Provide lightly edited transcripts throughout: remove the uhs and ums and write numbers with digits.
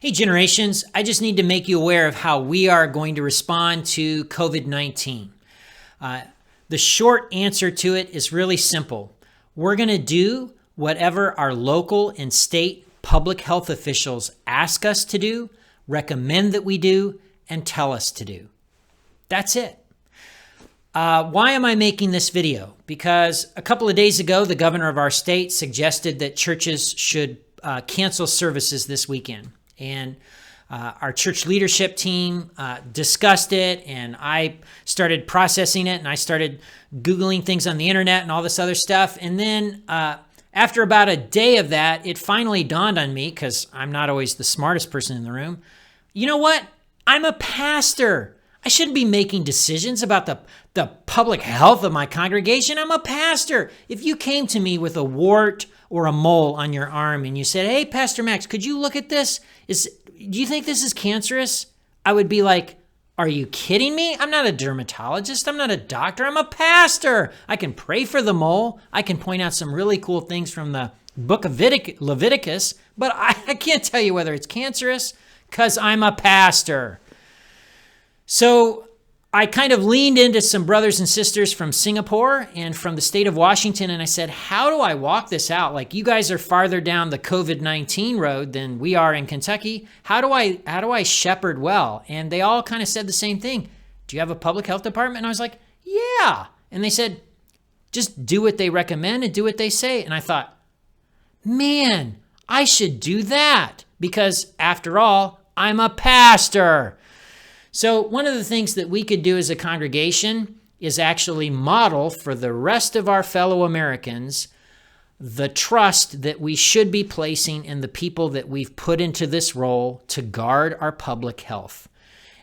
Hey, generations, I just need to make you aware of how we are going to respond to COVID-19. The short answer to it is really simple. We're going to do whatever our local and state public health officials ask us to do, recommend that we do, and tell us to do. That's it. Why am I making this video? Because a couple of days ago, the governor of our state suggested that churches should cancel services this weekend. And our church leadership team discussed it, and I started processing it, and I started Googling things on the internet and all this other stuff. And then after about a day of that, it finally dawned on me, because I'm not always the smartest person in the room, you know what? I'm a pastor. I shouldn't be making decisions about the public health of my congregation. I'm a pastor. If you came to me with a wart or a mole on your arm and you said, hey, Pastor Max, could you look at this? Do you think this is cancerous? I would be like, are you kidding me? I'm not a dermatologist. I'm not a doctor. I'm a pastor. I can pray for the mole. I can point out some really cool things from the book of Leviticus, but I can't tell you whether it's cancerous because I'm a pastor. So I kind of leaned into some brothers and sisters from Singapore and from the state of Washington, and I said, how do I walk this out? Like, you guys are farther down the COVID-19 road than we are in Kentucky. How do I shepherd well? And they all kind of said the same thing. Do you have a public health department? And I was like, yeah. And they said, just do what they recommend and do what they say. And I thought, man, I should do that because after all, I'm a pastor. So one of the things that we could do as a congregation is actually model for the rest of our fellow Americans the trust that we should be placing in the people that we've put into this role to guard our public health.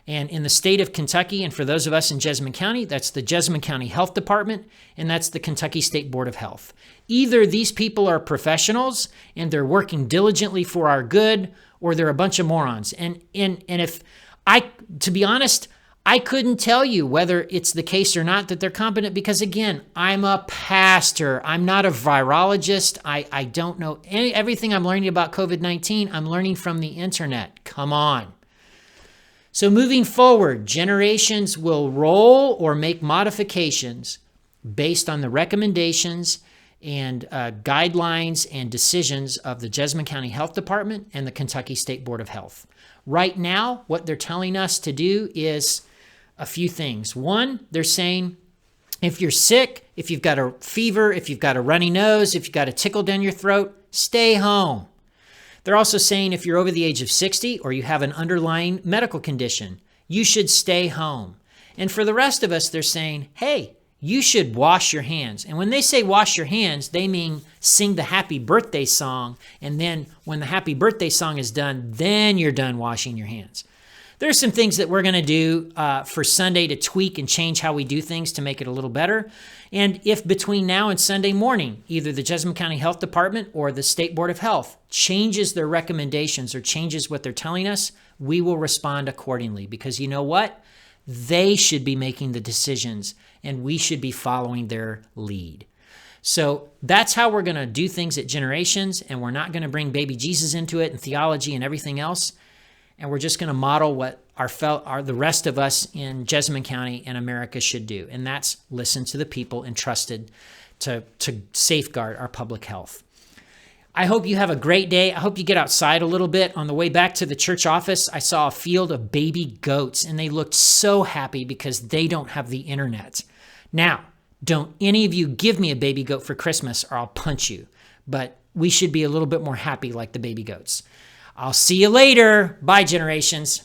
And in the state of Kentucky, and for those of us in Jessamine County, that's the Jessamine County Health Department, and that's the Kentucky State Board of Health. Either these people are professionals and they're working diligently for our good, or they're a bunch of morons. And if to be honest, I couldn't tell you whether it's the case or not that they're competent because, again, I'm a pastor. I'm not a virologist. I don't know everything I'm learning about COVID-19. I'm learning from the internet. Come on. So moving forward, generations will roll or make modifications based on the recommendations and guidelines and decisions of the Jessamine County Health Department and the Kentucky State Board of Health. Right now, what they're telling us to do is a few things. One, they're saying if you're sick, if you've got a fever, if you've got a runny nose, if you've got a tickle down your throat, stay home. They're also saying if you're over the age of 60 or you have an underlying medical condition, you should stay home. And for the rest of us, they're saying, hey, you should wash your hands. And when they say wash your hands, they mean sing the happy birthday song. And then when the happy birthday song is done, then you're done washing your hands. There's some things that we're going to do for Sunday to tweak and change how we do things to make it a little better. And if between now and Sunday morning, either the Jessamine County Health Department or the State Board of Health changes their recommendations or changes what they're telling us, we will respond accordingly. Because you know what? They should be making the decisions and we should be following their lead. So that's how we're going to do things at Generations, and we're not going to bring baby Jesus into it and theology and everything else. And we're just going to model what the rest of us in Jessamine County and America should do. And that's listen to the people entrusted to safeguard our public health. I hope you have a great day. I hope you get outside a little bit. On the way back to the church office, I saw a field of baby goats, and they looked so happy because they don't have the internet. Now, don't any of you give me a baby goat for Christmas or I'll punch you. But we should be a little bit more happy like the baby goats. I'll see you later. Bye, Generations.